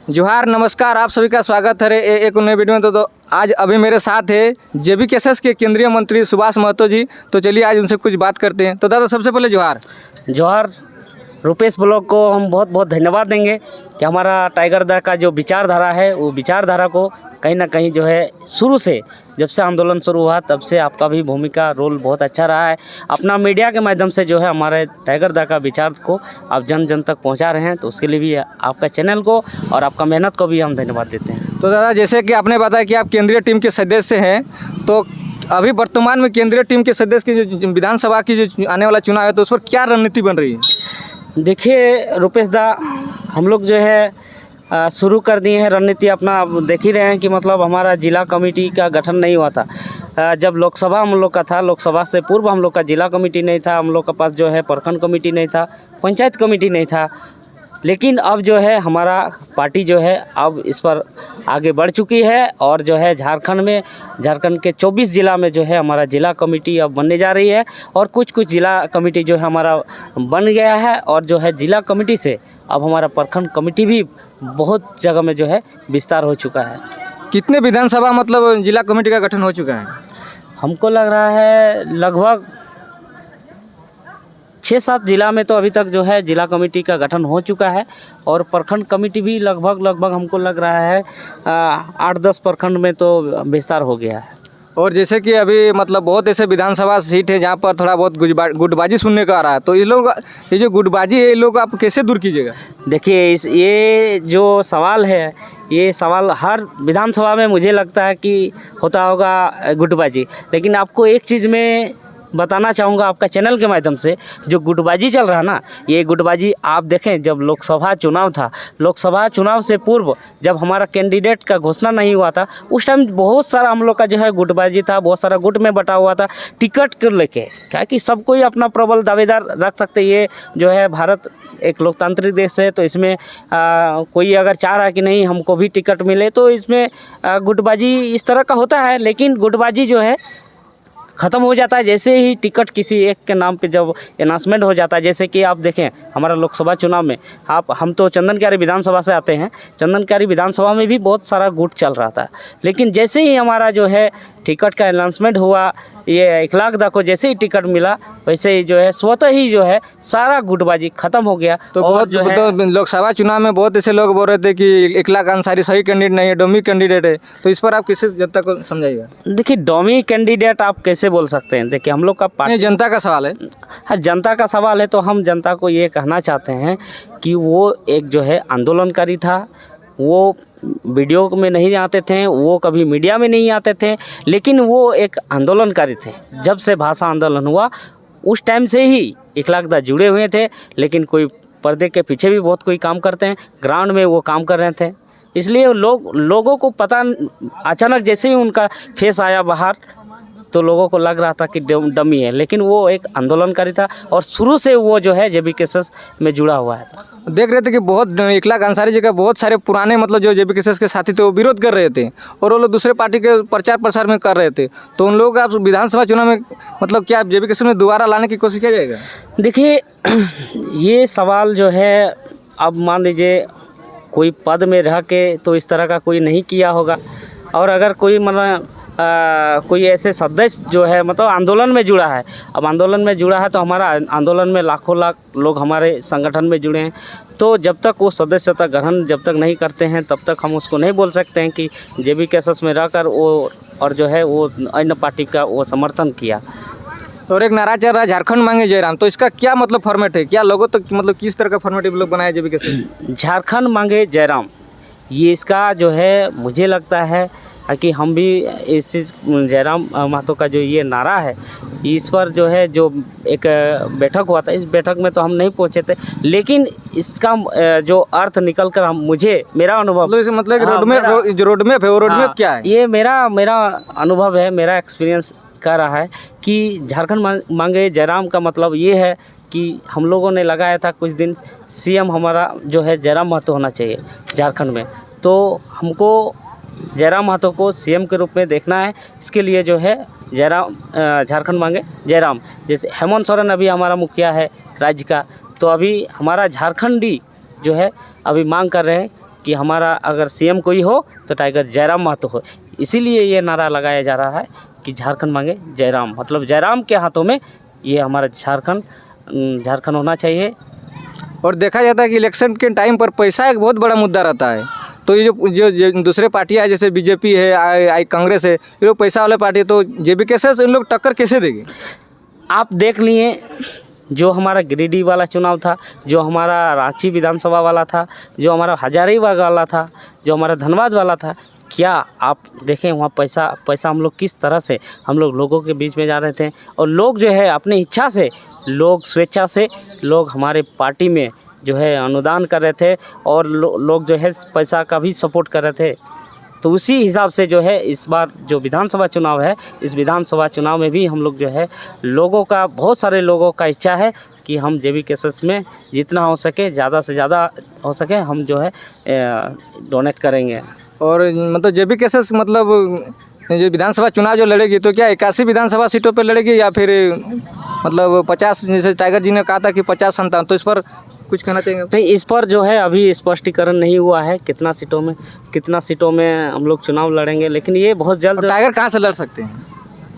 जोहार नमस्कार, आप सभी का स्वागत है एक नए वीडियो में। तो आज अभी मेरे साथ है जेबीकेएसएस के केंद्रीय मंत्री सुभाष महतो जी। तो चलिए आज उनसे कुछ बात करते हैं। तो दादा सबसे पहले जोहार। जोहार। रुपेश ब्लॉग को हम बहुत बहुत धन्यवाद देंगे कि हमारा टाइगर दल का जो विचारधारा है वो विचारधारा को कहीं ना कहीं जो है शुरू से जब से आंदोलन शुरू हुआ तब से आपका भी भूमिका रोल बहुत अच्छा रहा है। अपना मीडिया के माध्यम से जो है हमारे टाइगर दल का विचार को आप जन जन तक पहुंचा रहे हैं, तो उसके लिए भी आपका चैनल को और आपका मेहनत को भी हम धन्यवाद देते हैं। तो दादा जैसे कि आपने बताया कि आप केंद्रीय टीम के सदस्य हैं, तो अभी वर्तमान में केंद्रीय टीम के सदस्य की जो विधानसभा की जो आने वाला चुनाव है तो उस पर क्या रणनीति बन रही है? देखिए रुपेश दा, हम लोग जो है शुरू कर दिए हैं रणनीति अपना। आप देख ही रहे हैं कि मतलब हमारा जिला कमेटी का गठन नहीं हुआ था। जब लोकसभा हम लोग का था, लोकसभा से पूर्व हम लोग का जिला कमेटी नहीं था, हम लोग के पास जो है प्रखंड कमेटी नहीं था, पंचायत कमेटी नहीं था। लेकिन अब जो है हमारा पार्टी जो है अब इस पर आगे बढ़ चुकी है और जो है झारखंड के 24 ज़िला में जो है हमारा जिला कमेटी अब बनने जा रही है और कुछ जिला कमेटी जो है हमारा बन गया है और जो है जिला कमेटी से अब हमारा प्रखंड कमेटी भी बहुत जगह में जो है विस्तार हो चुका है। कितने विधानसभा मतलब जिला कमेटी का गठन हो चुका है? हमको लग रहा है लगभग 6-7 जिला में तो अभी तक जो है जिला कमेटी का गठन हो चुका है और प्रखंड कमेटी भी लगभग हमको लग रहा है 8-10 प्रखंड में तो विस्तार हो गया है। और जैसे कि अभी मतलब बहुत ऐसे विधानसभा सीट है जहाँ पर थोड़ा बहुत गुटबाजी सुनने का आ रहा है, तो ये जो गुटबाजी है ये लोग आप कैसे दूर कीजिएगा? देखिए ये जो सवाल है, ये सवाल हर विधानसभा में मुझे लगता है कि होता होगा गुटबाजी। लेकिन आपको एक चीज़ में बताना चाहूँगा आपका चैनल के माध्यम से, जो गुटबाजी चल रहा ना, ये गुटबाजी आप देखें जब लोकसभा चुनाव था, लोकसभा चुनाव से पूर्व जब हमारा कैंडिडेट का घोषणा नहीं हुआ था उस टाइम बहुत सारा हम लोग का जो है गुटबाजी था, बहुत सारा गुट में बटा हुआ था टिकट को लेके। क्या कि सब कोई अपना प्रबल दावेदार रख सकते। ये जो है भारत एक लोकतांत्रिक देश है, तो इसमें कोई अगर चाह रहा है कि नहीं हमको भी टिकट मिले तो इसमें गुटबाजी इस तरह का होता है। लेकिन गुटबाजी जो है ख़त्म हो जाता है जैसे ही टिकट किसी एक के नाम पे जब अनाउंसमेंट हो जाता है। जैसे कि आप देखें हमारा लोकसभा चुनाव में हम तो चंदनकारी विधानसभा से आते हैं, चंदनकारी विधानसभा में भी बहुत सारा गुट चल रहा था। लेकिन जैसे ही हमारा जो है टिकट का अनाउंसमेंट हुआ, ये इकलाकदा को जैसे ही टिकट मिला वैसे ही जो है स्वतः ही जो है सारा गुटबाजी ख़त्म हो गया। तो बहुत जो है तो लोकसभा चुनाव में बहुत ऐसे लोग बोल रहे थे कि इकलाक अंसारी सही कैंडिडेट नहीं है, डमी कैंडिडेट है, तो इस पर आप किसी जनता को समझाइएगा? देखिए डमी कैंडिडेट आप कैसे बोल सकते हैं? देखिए हम लोग का पार्टी जनता का सवाल है। हाँ, जनता का सवाल है तो हम जनता को ये कहना चाहते हैं कि वो एक जो है आंदोलनकारी था। वो वीडियो में नहीं आते थे, वो कभी मीडिया में नहीं आते थे, लेकिन वो एक आंदोलनकारी थे। जब से भाषा आंदोलन हुआ उस टाइम से ही इकलाकदा जुड़े हुए थे। लेकिन कोई पर्दे के पीछे भी बहुत कोई काम करते हैं, ग्राउंड में वो काम कर रहे थे। इसलिए लोगों को पता, अचानक जैसे ही उनका फेस आया बाहर तो लोगों को लग रहा था कि डमी है, लेकिन वो एक आंदोलनकारी था और शुरू से वो जो है जेबीकेएसएस में जुड़ा हुआ है। देख रहे थे कि बहुत इकलाक अंसारी जी का बहुत सारे पुराने मतलब जो जेबीकेएसएस के साथी थे वो विरोध कर रहे थे और वो लोग दूसरे पार्टी के प्रचार प्रसार में कर रहे थे। तो उन लोगों का आप विधानसभा चुनाव में मतलब क्या जेबीकेएसएस में दोबारा लाने की कोशिश किया जाएगा? देखिए ये सवाल जो है, अब मान लीजिए कोई पद में रह के तो इस तरह का कोई नहीं किया होगा, और अगर कोई मतलब कोई ऐसे सदस्य जो है मतलब आंदोलन में जुड़ा है, अब आंदोलन में जुड़ा है तो हमारा आंदोलन में लाखों लाख लोग हमारे संगठन में जुड़े हैं, तो जब तक वो सदस्यता ग्रहण जब तक नहीं करते हैं तब तक हम उसको नहीं बोल सकते हैं कि जेबीकेएसएस में रहकर वो और जो है वो अन्य पार्टी का वो समर्थन किया। और एक नारा चल रहा है झारखंड मांगे जयराम, तो इसका क्या मतलब फॉर्मेट है? क्या लोगों तो मतलब किस तरह का फॉर्मेट लोग बनाया जेबीकेएसएस? झारखंड मांगे जयराम, ये इसका जो है मुझे लगता है कि हम भी इस चीज़ जयराम महतो का जो ये नारा है इस पर जो है जो एक बैठक हुआ था, इस बैठक में तो हम नहीं पहुंचे थे, लेकिन इसका जो अर्थ निकल कर मेरा अनुभव मतलब रोडमैप है, वो रोडमैप क्या है? ये मेरा अनुभव है, मेरा एक्सपीरियंस कह रहा है कि झारखंड मांगे जयराम का मतलब ये है कि हम लोगों ने लगाया था कुछ दिन सीएम हमारा जो है जयराम महतो होना चाहिए झारखंड में, तो हमको जयराम महतो को सीएम के रूप में देखना है। इसके लिए जो है झारखंड मांगे जयराम, जैसे हेमंत सोरेन अभी हमारा मुखिया है राज्य का, तो अभी हमारा झारखंडी जो है अभी मांग कर रहे हैं कि हमारा अगर सीएम कोई हो तो टाइगर जयराम महतो हो। इसीलिए ये नारा लगाया जा रहा है कि झारखंड मांगे जयराम, मतलब जयराम के हाथों में ये हमारा झारखंड होना चाहिए। और देखा जाता है कि इलेक्शन के टाइम पर पैसा एक बहुत बड़ा मुद्दा रहता है। तो ये जो दूसरे पार्टियाँ है, जैसे बीजेपी है, आई कांग्रेस है, ये लोग पैसा वाले पार्टी है, तो जेबीकेएसएस इन लोग टक्कर कैसे देंगे? आप देख लिए जो हमारा गिरिडीह वाला चुनाव था, जो हमारा रांची विधानसभा वाला था, जो हमारा हजारीबाग वाला था, जो हमारा धनबाद वाला था, क्या आप देखें वहाँ पैसा हम लोग किस तरह से हम लोगों के बीच में जा रहे थे। और लोग जो है अपनी इच्छा से, लोग स्वेच्छा से लोग हमारे पार्टी में जो है अनुदान कर रहे थे और लोग जो है पैसा का भी सपोर्ट कर रहे थे। तो उसी हिसाब से जो है इस बार जो विधानसभा चुनाव है, इस विधानसभा चुनाव में भी हम लोग जो है बहुत सारे लोगों का इच्छा है कि हम जेबीकेएसएस में जितना हो सके, ज़्यादा से ज़्यादा हो सके, हम जो है डोनेट करेंगे। और मतलब जेबीकेएसएस मतलब जो विधानसभा चुनाव जो लड़ेगी, तो क्या 81 विधानसभा सीटों पर लड़ेगी या फिर मतलब 50, जैसे टाइगर जी ने कहा था कि 50-57, तो इस पर कुछ कहना चाहेंगे? नहीं, इस पर जो है अभी स्पष्टीकरण नहीं हुआ है कितना सीटों में हम लोग चुनाव लड़ेंगे, लेकिन ये बहुत जल्द। टाइगर कहाँ से लड़ सकते हैं?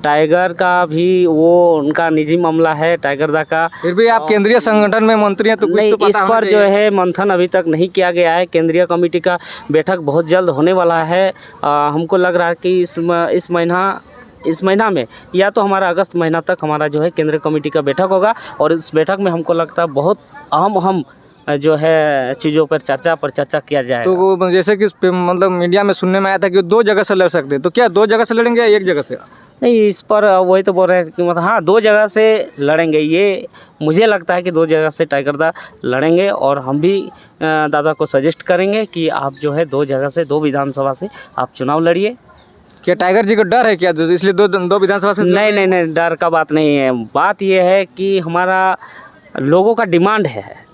टाइगर का भी वो उनका निजी मामला है, टाइगर दा का। फिर भी आप केंद्रीय संगठन में मंत्री हैं, तो कुछ नहीं, तो पता इस पर जो है मंथन अभी तक नहीं किया गया है। केंद्रीय कमेटी का बैठक बहुत जल्द होने वाला है। हमको लग रहा है कि इस महीना में या तो हमारा अगस्त महीना तक हमारा जो है केंद्रीय कमेटी का बैठक होगा। और इस बैठक में हमको लगता है बहुत अहम जो है चीज़ों पर चर्चा किया जाए। तो वो जैसे कि मतलब मीडिया में सुनने में आया था कि 2 जगह से लड़ सकते हैं, तो क्या 2 जगह से लड़ेंगे या 1 जगह से? नहीं, इस पर वही तो बोल रहे हैं कि मतलब हाँ 2 जगह से लड़ेंगे। ये मुझे लगता है कि 2 जगह से टाइगर दा लड़ेंगे। और हम भी दादा को सजेस्ट करेंगे कि आप जो है 2 जगह से, 2 विधानसभा से आप चुनाव लड़िए। क्या टाइगर जी को डर है क्या, इसलिए 2 विधानसभा से? नहीं, डर का बात नहीं है। बात ये है कि हमारा लोगों का डिमांड है,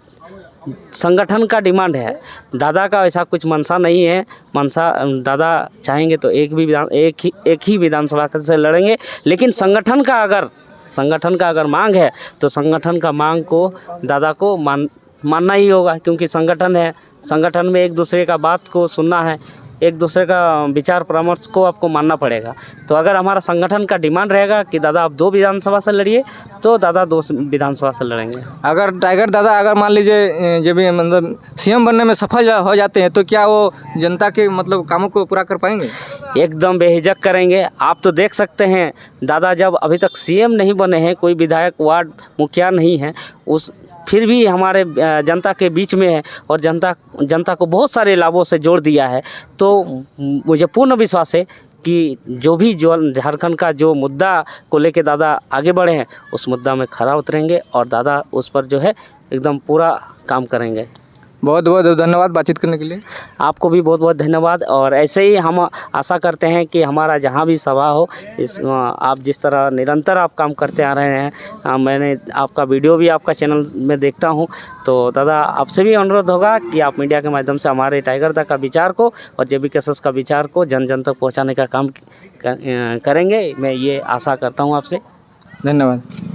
संगठन का डिमांड है। दादा का ऐसा कुछ मनसा नहीं है। दादा चाहेंगे तो एक ही विधानसभा से लड़ेंगे, लेकिन संगठन का अगर मांग है तो संगठन का मांग को दादा को मानना ही होगा, क्योंकि संगठन है। संगठन में एक दूसरे का बात को सुनना है, एक दूसरे का विचार परामर्श को आपको मानना पड़ेगा। तो अगर हमारा संगठन का डिमांड रहेगा कि दादा आप 2 विधानसभा से लड़िए, तो दादा 2 विधानसभा से लड़ेंगे। अगर टाइगर दादा अगर मान लीजिए जब भी मतलब सीएम बनने में सफल हो जाते हैं, तो क्या वो जनता के मतलब कामों को पूरा कर पाएंगे? एकदम बेहिचक करेंगे। आप तो देख सकते हैं दादा जब अभी तक सीएम नहीं बने हैं, कोई विधायक, वार्ड मुखिया नहीं है, फिर भी हमारे जनता के बीच में है और जनता को बहुत सारे लाभों से जोड़ दिया है। तो मुझे पूर्ण विश्वास है कि जो झारखंड का जो मुद्दा को लेके दादा आगे बढ़े हैं, उस मुद्दा में खरा उतरेंगे और दादा उस पर जो है एकदम पूरा काम करेंगे। बहुत बहुत धन्यवाद बातचीत करने के लिए। आपको भी बहुत बहुत धन्यवाद। और ऐसे ही हम आशा करते हैं कि हमारा जहाँ भी सभा हो, आप जिस तरह निरंतर आप काम करते आ रहे हैं, मैंने आपका वीडियो भी आपका चैनल में देखता हूँ, तो दादा आपसे भी अनुरोध होगा कि आप मीडिया के माध्यम से हमारे टाइगर दा का विचार को और जेबीकेएसएस का विचार को जन जन तक पहुँचाने का काम करेंगे। मैं ये आशा करता हूँ आपसे। धन्यवाद।